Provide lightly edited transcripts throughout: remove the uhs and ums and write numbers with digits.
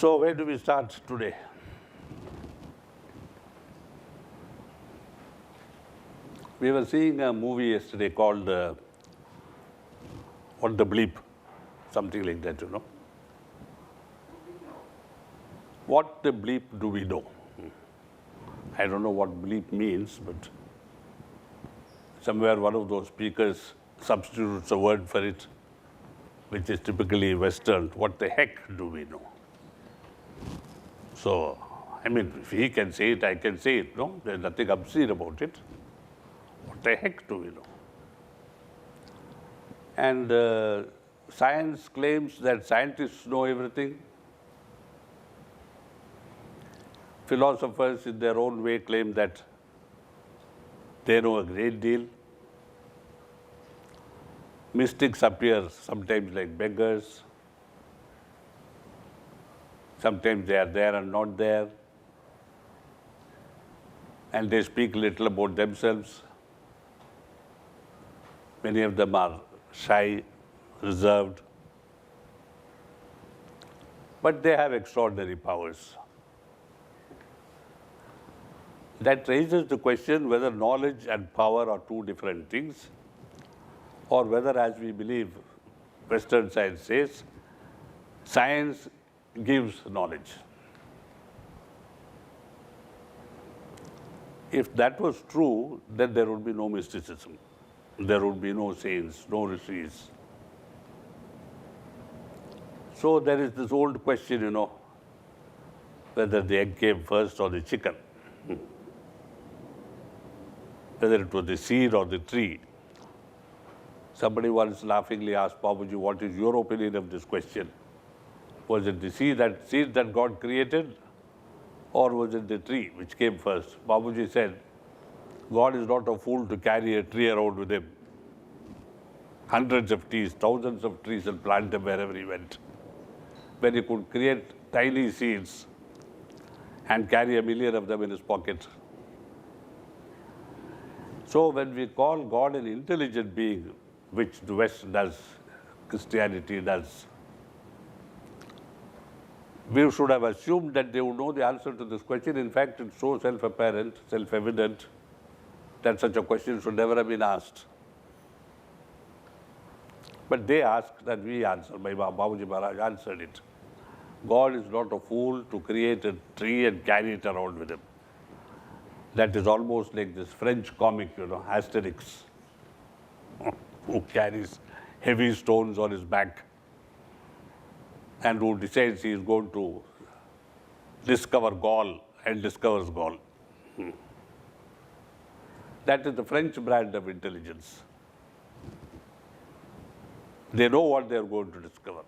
So where do we start today? We were seeing a movie yesterday called What the Bleep, something like that, you know. What the bleep do we know? I don't know what bleep means, but somewhere one of those speakers substitutes a word for it, which is typically Western. What the heck do we know? So, I mean, if he can say it, I can say it, no? There's nothing obscene about it. What the heck do we know? And science claims that scientists know everything. Philosophers, in their own way, claim that they know a great deal. Mystics appear sometimes like beggars. Sometimes they are there and not there. And they speak little about themselves. Many of them are shy, reserved. But they have extraordinary powers. That raises the question whether knowledge and power are two different things, or whether, as we believe Western science says, science gives knowledge. If that was true, then there would be no mysticism. There would be no saints, no rishis. So there is this old question, you know, whether the egg came first or the chicken. Whether it was the seed or the tree. Somebody once laughingly asked Babuji, what is your opinion of this question? Was it the seed that God created, or was it the tree which came first? Babuji said, God is not a fool to carry a tree around with him. Hundreds of trees, thousands of trees, and plant them wherever he went. When he could create tiny seeds and carry 1,000,000 of them in his pocket. So when we call God an intelligent being, which the West does, Christianity does, we should have assumed that they would know the answer to this question. In fact, it's so self-apparent, self-evident, that such a question should never have been asked. But they asked and we answered. Babuji Maharaj answered it. God is not a fool to create a tree and carry it around with him. That is almost like this French comic, you know, Asterix, who carries heavy stones on his back and who decides he is going to discover Gaul and discovers Gaul. That is the French brand of intelligence. They know what they are going to discover,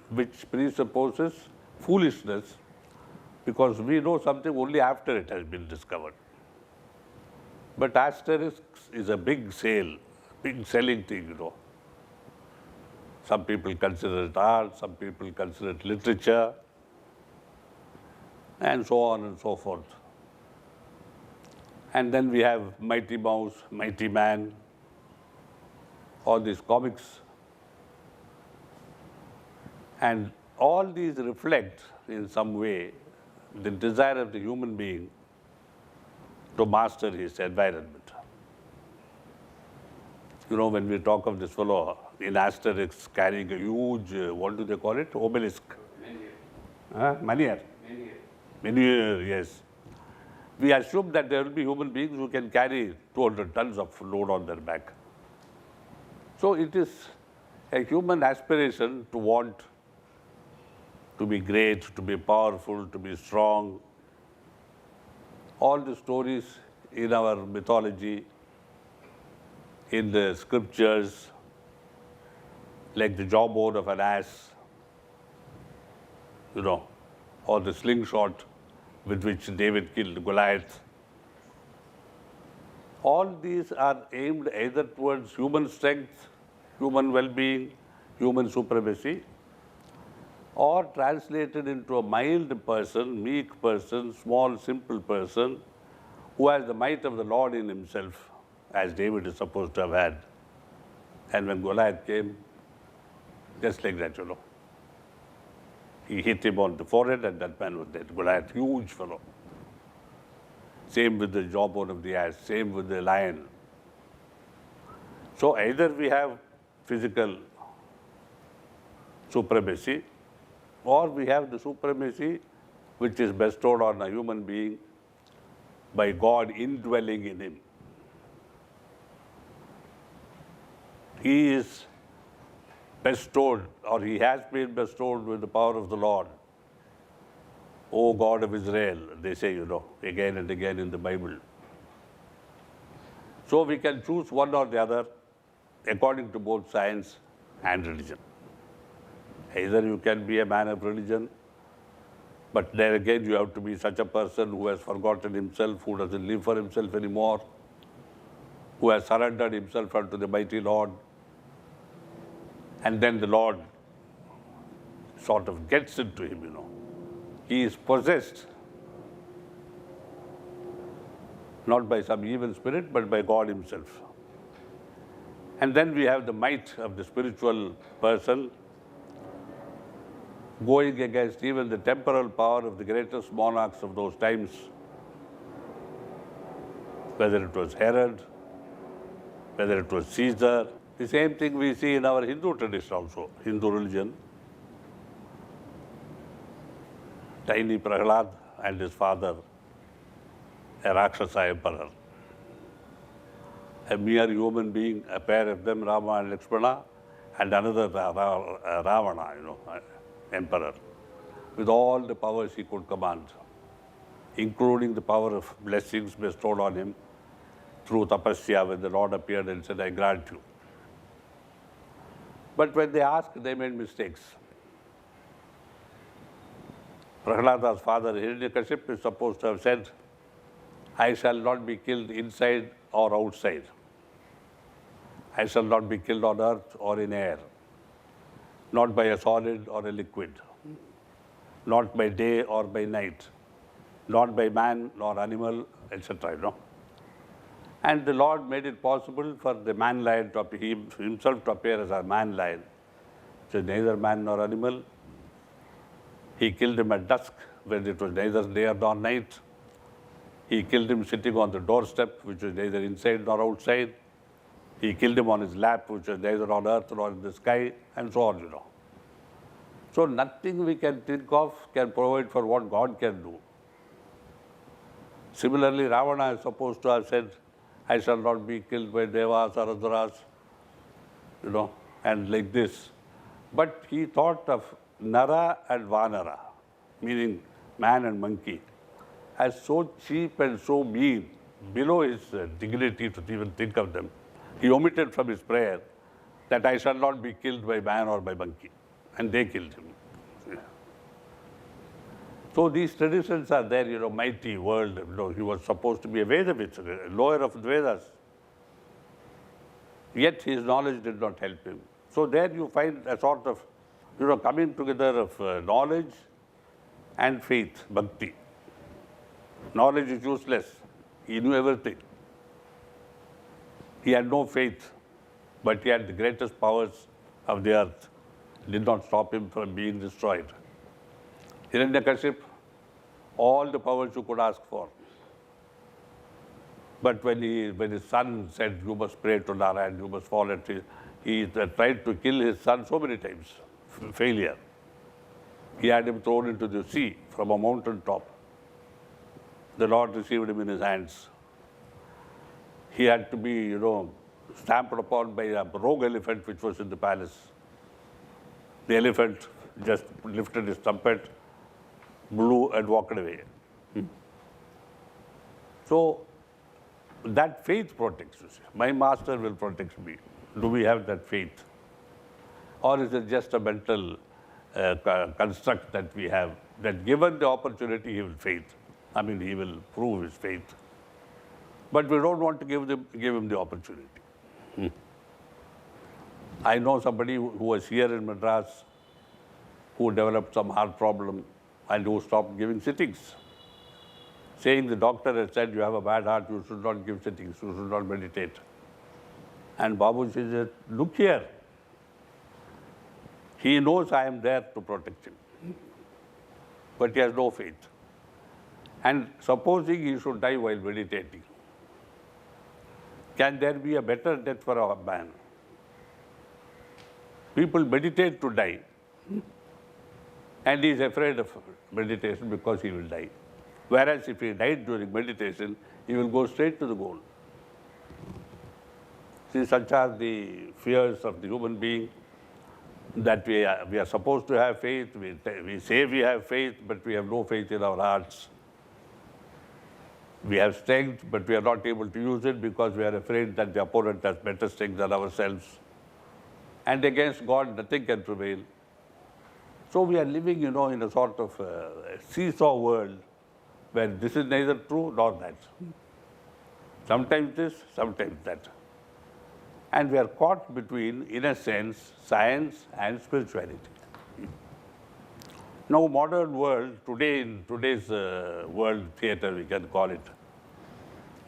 which presupposes foolishness, because we know something only after it has been discovered. But Asterix is a big sale, big selling thing, you know. Some people consider it art, some people consider it literature, and so on and so forth. And then we have Mighty Mouse, Mighty Man, all these comics. And all these reflect, in some way, the desire of the human being to master his environment. You know, when we talk of this fellow in Asterix carrying a huge, what do they call it? Obelisk. Menhir. Menhir, yes. We assume that there will be human beings who can carry 200 tons of load on their back. So it is a human aspiration to want to be great, to be powerful, to be strong. All the stories in our mythology, in the scriptures, like the jawbone of an ass, you know, or the slingshot with which David killed Goliath. All these are aimed either towards human strength, human well-being, human supremacy, or translated into a mild person, meek person, small, simple person, who has the might of the Lord in himself, as David is supposed to have had. And when Goliath came, just like that, you know, He hit him on the forehead and that man was dead. Goliath, huge fellow. Same with the jawbone of the ass, same with the lion. So either we have physical supremacy or we have the supremacy which is bestowed on a human being by God indwelling in him. He is bestowed, or he has been bestowed with the power of the Lord. O God of Israel, they say, again and again in the Bible. So we can choose one or the other according to both science and religion. Either you can be a man of religion, but there again you have to be such a person who has forgotten himself, who doesn't live for himself anymore, who has surrendered himself unto the mighty Lord. And then the Lord sort of gets into him, He is possessed, not by some evil spirit, but by God himself. And then we have the might of the spiritual person going against even the temporal power of the greatest monarchs of those times, whether it was Herod, whether it was Caesar. The same thing we see in our Hindu tradition also, Hindu religion. Tiny Prahlad and his father, a Rakshasa emperor. A mere human being, a pair of them, Rama and Lakshmana, and another Ravana, emperor, with all the powers he could command, including the power of blessings bestowed on him through tapasya, when the Lord appeared and said, I grant you. But when they asked, they made mistakes. Prahlada's father, Hiranyakashipu, is supposed to have said, I shall not be killed inside or outside. I shall not be killed on earth or in air, not by a solid or a liquid, not by day or by night, not by man nor animal, etc. And the Lord made it possible for the man-lion to himself to appear as a man-lion. So neither man nor animal. He killed him at dusk, when it was neither day nor night. He killed him sitting on the doorstep, which was neither inside nor outside. He killed him on his lap, which was neither on earth nor in the sky, and so on, So nothing we can think of can provide for what God can do. Similarly, Ravana is supposed to have said, I shall not be killed by Devas or Asuras, and like this. But he thought of Nara and Vanara, meaning man and monkey, as so cheap and so mean, below his dignity to even think of them. He omitted from his prayer that I shall not be killed by man or by monkey. And they killed him. So these traditions are there, mighty world. He was supposed to be a Vedavit, lawyer of the Vedas. Yet his knowledge did not help him. So there you find a sort of, coming together of knowledge and faith, bhakti. Knowledge is useless. He knew everything. He had no faith, but he had the greatest powers of the earth. Did not stop him from being destroyed. Hiranyakashipu, all the powers you could ask for. But when his son said, you must pray to Narayan, you must fall at his, he tried to kill his son so many times. Failure. He had him thrown into the sea from a mountain top. The Lord received him in his hands. He had to be, stamped upon by a rogue elephant which was in the palace. The elephant just lifted his trumpet, blew and walked away. So that faith protects us. My master will protect me. Do we have that faith? Or is it just a mental construct that we have, that given the opportunity, he will faith? He will prove his faith. But we don't want to give him the opportunity. I know somebody who was here in Madras who developed some heart problem and who stopped giving sittings, saying the doctor had said, you have a bad heart, you should not give sittings, you should not meditate. And Babuji said, look here. He knows I am there to protect him. but he has no faith. And supposing he should die while meditating, can there be a better death for a man? People meditate to die, and he is afraid of meditation because he will die. Whereas if he died during meditation, he will go straight to the goal. See, such are the fears of the human being, that we are supposed to have faith. We say we have faith, but we have no faith in our hearts. We have strength, but we are not able to use it because we are afraid that the opponent has better strength than ourselves. And against God, nothing can prevail. So we are living, in a sort of seesaw world where this is neither true nor that. Sometimes this, sometimes that. And we are caught between, in a sense, science and spirituality. Now, modern world, in today's world theater, we can call it,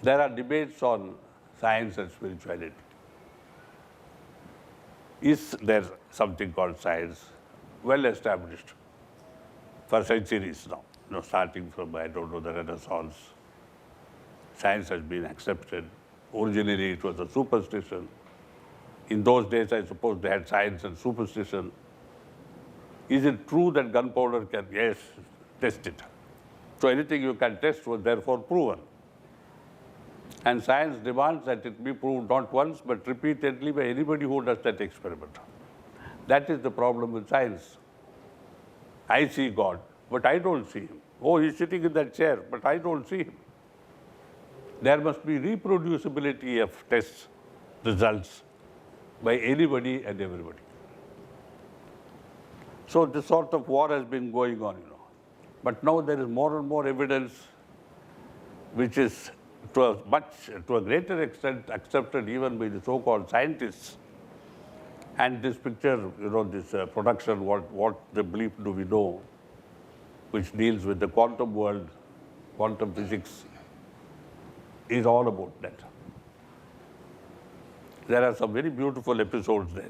there are debates on science and spirituality. Is there something called science? Well established for centuries now. Starting from, the Renaissance. Science has been accepted. Originally, it was a superstition. In those days, I suppose they had science and superstition. Is it true that gunpowder can? Yes, test it. So anything you can test was therefore proven. And science demands that it be proved not once, but repeatedly by anybody who does that experiment. That is the problem with science. I see God, but I don't see him. Oh, he's sitting in that chair, but I don't see him. There must be reproducibility of test results by anybody and everybody. So this sort of war has been going on, But now there is more and more evidence which is to a greater extent accepted even by the so-called scientists. And this picture, this production, what the belief do we know, which deals with the quantum world, quantum physics, is all about that. There are some very beautiful episodes there,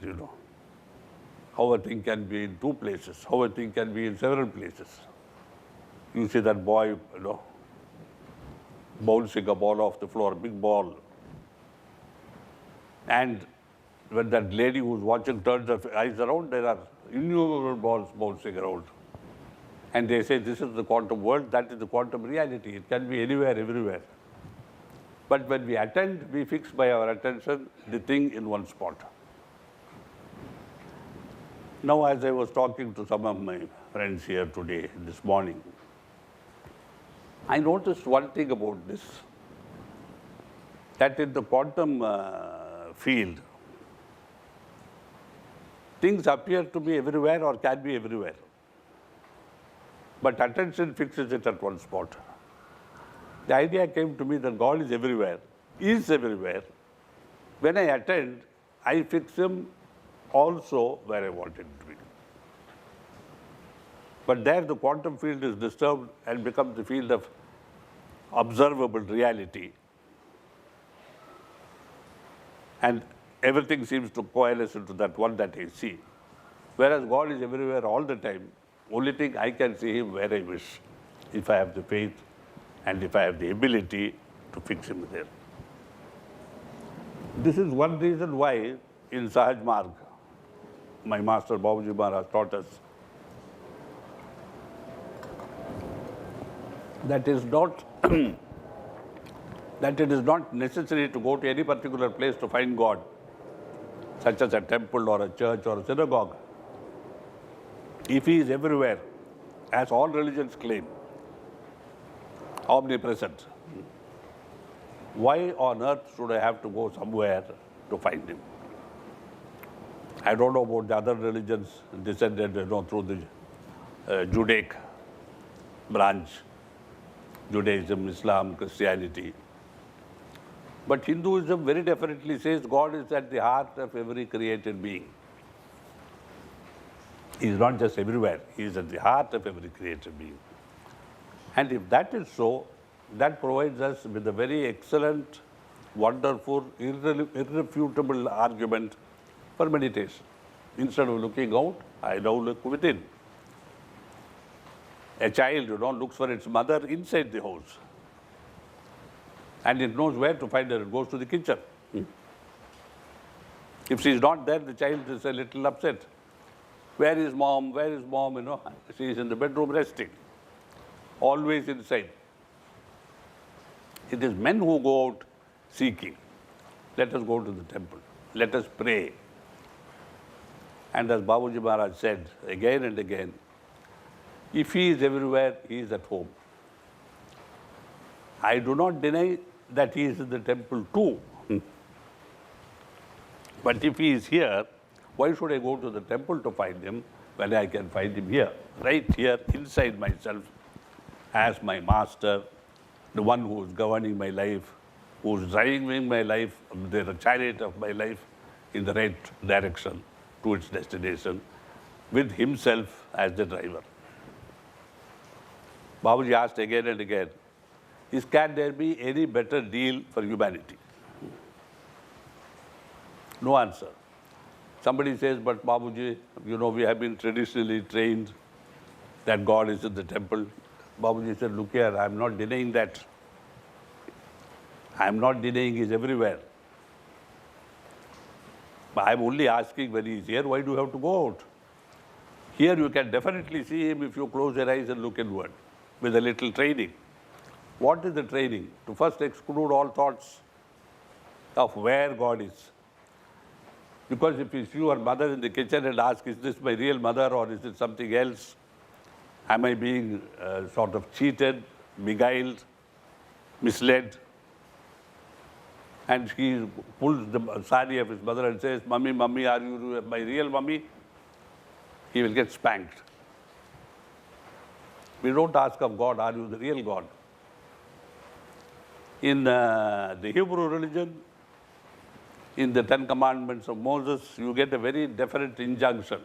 How a thing can be in two places, how a thing can be in several places. You see that boy, bouncing a ball off the floor, big ball. And when that lady who's watching turns her eyes around, there are innumerable balls bouncing around. And they say this is the quantum world, that is the quantum reality. It can be anywhere, everywhere. But when we attend, we fix by our attention the thing in one spot. Now, as I was talking to some of my friends here today, this morning, I noticed one thing about this, that in the quantum field, things appear to be everywhere or can be everywhere. But attention fixes it at one spot. The idea came to me that God is everywhere, When I attend, I fix him also where I want him to be. But there the quantum field is disturbed and becomes the field of observable reality. And everything seems to coalesce into that one that I see. Whereas God is everywhere all the time. Only thing I can see him where I wish, if I have the faith and if I have the ability to fix him there. This is one reason why in Sahaj Marg, my Master Babuji Maharaj taught us that it is not necessary to go to any particular place to find God, such as a temple or a church or a synagogue. If he is everywhere, as all religions claim, omnipresent, why on earth should I have to go somewhere to find him? I don't know about the other religions descended through the Judaic branch, Judaism, Islam, Christianity. But Hinduism very definitely says God is at the heart of every created being. He is not just everywhere, he is at the heart of every created being. And if that is so, that provides us with a very excellent, wonderful, irrefutable argument for meditation. Instead of looking out, I now look within. A child, looks for its mother inside the house. And it knows where to find her. It goes to the kitchen. If she is not there, the child is a little upset. Where is mom? Where is mom? She is in the bedroom resting. Always inside. It is men who go out seeking. Let us go to the temple. Let us pray. And as Babuji Maharaj said again and again, if he is everywhere, he is at home. I do not deny that he is in the temple too. But if he is here, why should I go to the temple to find him when I can find him here? Right here, inside myself, as my master, the one who is governing my life, who is driving my life, the chariot of my life in the right direction to its destination, with himself as the driver. Babuji asked again and again, can there be any better deal for humanity? No answer. Somebody says, but Babuji, we have been traditionally trained that God is in the temple. Babuji said, look here, I am not denying that. I am not denying He is everywhere. But I am only asking when He is here, why do you have to go out? Here you can definitely see Him if you close your eyes and look inward with a little training. What is the training? To first exclude all thoughts of where God is. Because if you see your mother in the kitchen and ask, is this my real mother or is it something else? Am I being sort of cheated, beguiled, misled? And he pulls the sari of his mother and says, Mummy, Mummy, are you my real mummy? He will get spanked. We don't ask of God, are you the real God? In the Hebrew religion, in the 10 Commandments of Moses, you get a very definite injunction.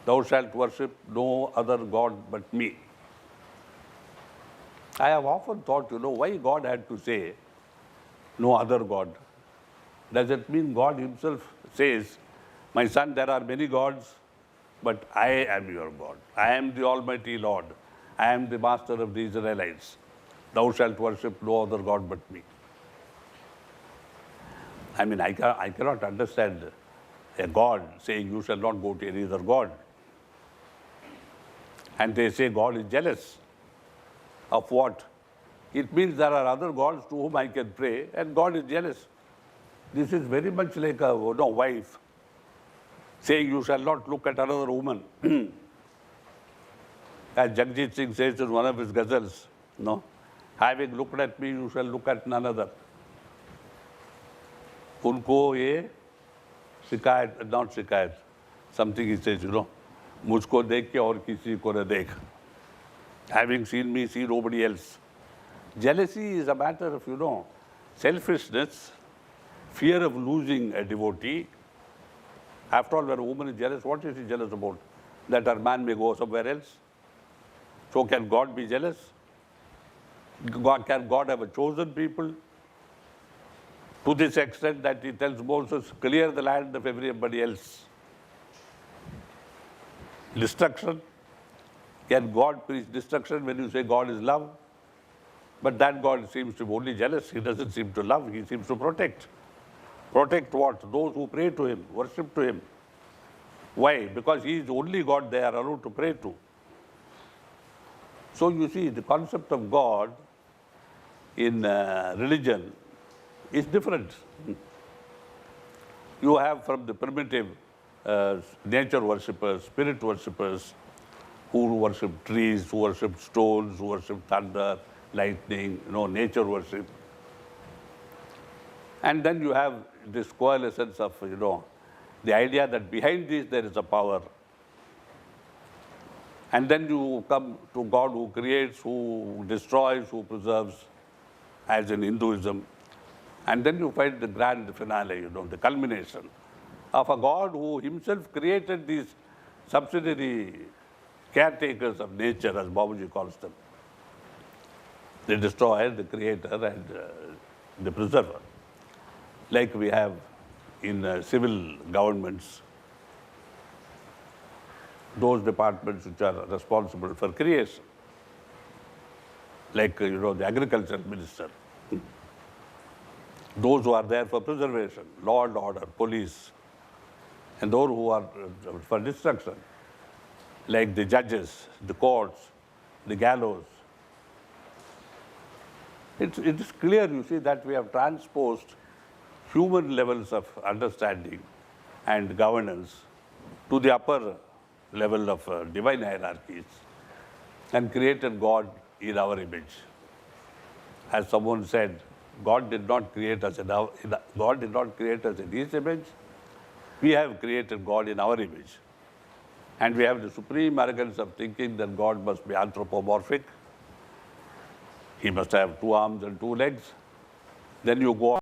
Thou shalt worship no other God but me. I have often thought, why God had to say no other God? Does it mean God himself says, my son, there are many gods, but I am your God. I am the Almighty Lord. I am the Master of the Israelites. Thou shalt worship no other God but me. I mean, I cannot understand a God saying you shall not go to any other God. And they say God is jealous of what? It means there are other gods to whom I can pray and God is jealous. This is very much like a wife saying you shall not look at another woman. As Jagjit Singh says in one of his ghazals, having looked at me, you shall look at none other. उनको ये शिकायत, not शिकायत, something he says, मुझको देख के और किसी को न देख. Having seen me, see nobody else. Jealousy is a matter of, selfishness, fear of losing a devotee. After all, when a woman is jealous, what is she jealous about? That her man may go somewhere else. So can God be jealous? Can God have a chosen people? To this extent that he tells Moses, clear the land of everybody else. Destruction. Can God preach destruction when you say God is love? But that God seems to be only jealous. He doesn't seem to love. He seems to protect. Protect what? Those who pray to him, worship to him. Why? Because he is the only God they are allowed to pray to. So you see, the concept of God in religion is different. You have from the primitive nature worshippers, spirit worshippers, who worship trees, who worship stones, who worship thunder, lightning, nature worship. And then you have this coalescence of, the idea that behind this there is a power. And then you come to God who creates, who destroys, who preserves, as in Hinduism. And then you find the grand finale, the culmination of a God who himself created these subsidiary caretakers of nature, as Babuji calls them. The destroyer, the creator, and the preserver. Like we have in civil governments, those departments which are responsible for creation, like, the agriculture minister, those who are there for preservation, law and order, police, and those who are for destruction, like the judges, the courts, the gallows. It is clear, you see, that we have transposed human levels of understanding and governance to the upper level of divine hierarchies and created God in our image. As someone said, God did not create us in His image. We have created God in our image. And we have the supreme arrogance of thinking that God must be anthropomorphic. He must have 2 arms and 2 legs. Then you go